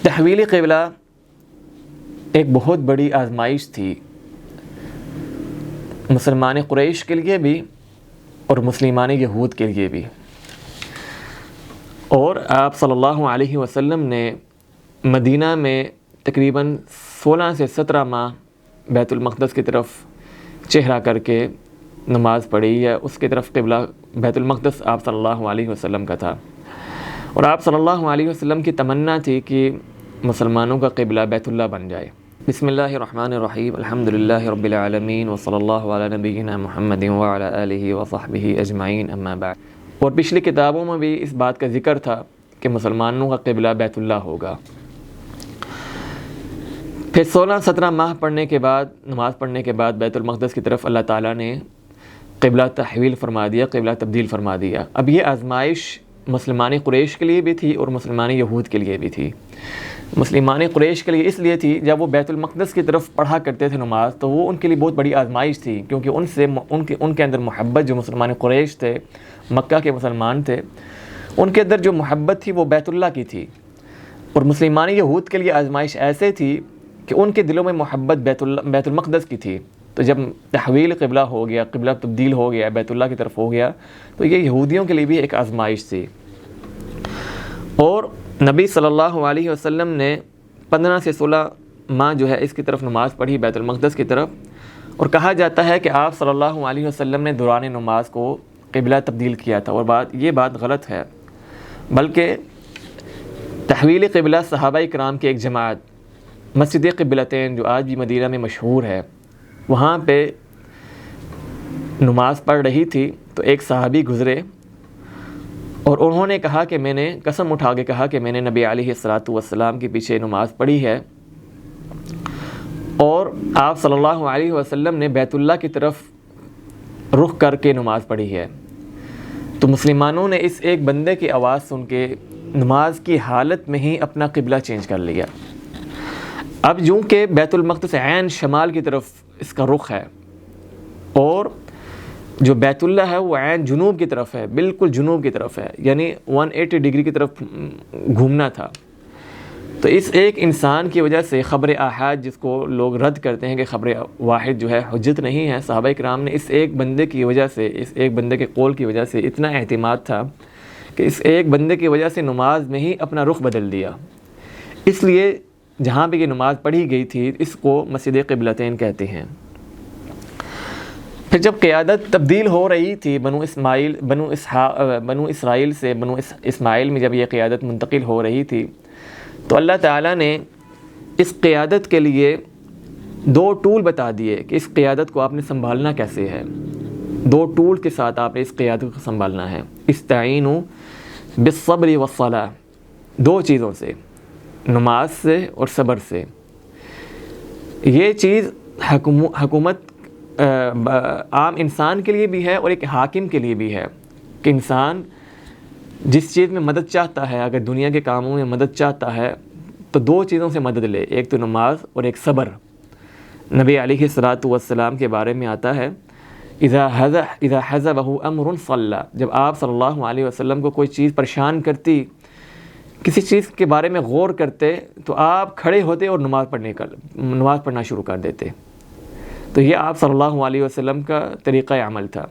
تحویل قبلہ ایک بہت بڑی آزمائش تھی مسلمان قریش کے لیے بھی اور مسلمان یہود کے لیے بھی، اور آپ صلی اللہ علیہ وسلم نے مدینہ میں تقریباً 16 سے 17 ماہ بیت المقدس کی طرف چہرہ کر کے نماز پڑھی، یا اس کی طرف قبلہ بیت المقدس آپ صلی اللہ علیہ وسلم کا تھا، اور آپ صلی اللہ علیہ وسلم کی تمنا تھی کہ مسلمانوں کا قبلہ بیت اللہ بن جائے۔ بسم اللہ الرحمن الرحیم، الحمدللہ رب العالمین، وصلی اللہ علی نبینا محمد وعلی آلہ وصحبہ اجمعین، اما بعد۔ اور پچھلی کتابوں میں بھی اس بات کا ذکر تھا کہ مسلمانوں کا قبلہ بیت اللہ ہوگا۔ پھر 16-17 ماہ پڑھنے کے بعد، نماز پڑھنے کے بعد بیت المقدس کی طرف اللہ تعالیٰ نے قبلہ تحویل فرما دیا، قبلہ تبدیل فرما دیا۔ اب یہ آزمائش مسلمان قریش کے لیے بھی تھی اور مسلمان یہود کے لیے بھی تھی۔ مسلمان قریش کے لیے اس لیے تھی، جب وہ بیت المقدس کی طرف پڑھا کرتے تھے نماز، تو وہ ان کے لیے بہت بڑی آزمائش تھی، کیونکہ ان کے اندر محبت، جو مسلمان قریش تھے، مکہ کے مسلمان تھے، ان کے اندر جو محبت تھی وہ بیت اللہ کی تھی۔ اور مسلمان یہود کے لیے آزمائش ایسے تھی کہ ان کے دلوں میں محبت بیت المقدس کی تھی۔ تو جب تحویل قبلہ ہو گیا، قبلہ تبدیل ہو گیا، بیت اللہ کی طرف ہو گیا، تو یہ یہودیوں کے لیے بھی ایک آزمائش تھی۔ اور نبی صلی اللہ علیہ وسلم نے 15 سے 16 ماہ جو ہے اس کی طرف نماز پڑھی، بیت المقدس کی طرف، اور کہا جاتا ہے کہ آپ صلی اللہ علیہ وسلم نے دوران نماز کو قبلہ تبدیل کیا تھا، اور یہ بات غلط ہے، بلکہ تحویل قبلہ صحابہ کرام کی ایک جماعت مسجد قبلتین، جو آج بھی مدینہ میں مشہور ہے، وہاں پہ نماز پڑھ رہی تھی، تو ایک صحابی گزرے اور انہوں نے کہا کہ میں نے قسم اٹھا کے کہا کہ میں نے نبی علیہ الصلاۃ والسلام کے پیچھے نماز پڑھی ہے، اور آپ صلی اللہ علیہ وسلم نے بیت اللہ کی طرف رخ کر کے نماز پڑھی ہے۔ تو مسلمانوں نے اس ایک بندے کی آواز سن کے نماز کی حالت میں ہی اپنا قبلہ چینج کر لیا۔ اب یوں کہ بیت المقدس عین شمال کی طرف اس کا رخ ہے، اور جو بیت اللہ ہے وہ عین جنوب کی طرف ہے، بالکل جنوب کی طرف ہے، یعنی 180 ڈگری کی طرف گھومنا تھا۔ تو اس ایک انسان کی وجہ سے خبر آحاد، جس کو لوگ رد کرتے ہیں کہ خبر واحد جو ہے حجت نہیں ہے، صحابہ کرام نے اس ایک بندے کی وجہ سے، اس ایک بندے کے قول کی وجہ سے اتنا اعتماد تھا کہ اس ایک بندے کی وجہ سے نماز میں ہی اپنا رخ بدل دیا۔ اس لیے جہاں پہ یہ نماز پڑھی گئی تھی اس کو مسجد قبلتین کہتے ہیں۔ پھر جب قیادت تبدیل ہو رہی تھی بنو اسرائیل سے بنو اسماعیل میں، جب یہ قیادت منتقل ہو رہی تھی، تو اللہ تعالیٰ نے اس قیادت کے لیے 2 ٹول بتا دیے کہ اس قیادت کو آپ نے سنبھالنا کیسے ہے۔ 2 ٹول کے ساتھ آپ نے اس قیادت کو سنبھالنا ہے۔ استعینوا بالصبر والصلاۃ، 2 چیزوں سے، نماز سے اور صبر سے۔ یہ چیز حکومت عام انسان کے لیے بھی ہے اور ایک حاکم کے لیے بھی ہے، کہ انسان جس چیز میں مدد چاہتا ہے، اگر دنیا کے کاموں میں مدد چاہتا ہے تو 2 چیزوں سے مدد لے، ایک تو نماز اور ایک صبر۔ نبی علیہ الصلاۃ والسلام کے بارے میں آتا ہے، اذا حزبہ امر صلی، جب آپ صلی اللہ علیہ وسلم کو کوئی چیز پریشان کرتی، کسی چیز کے بارے میں غور کرتے، تو آپ کھڑے ہوتے اور نماز پڑھنا شروع کر دیتے۔ تو یہ آپ صلی اللہ علیہ وسلم کا طریقہ عمل تھا۔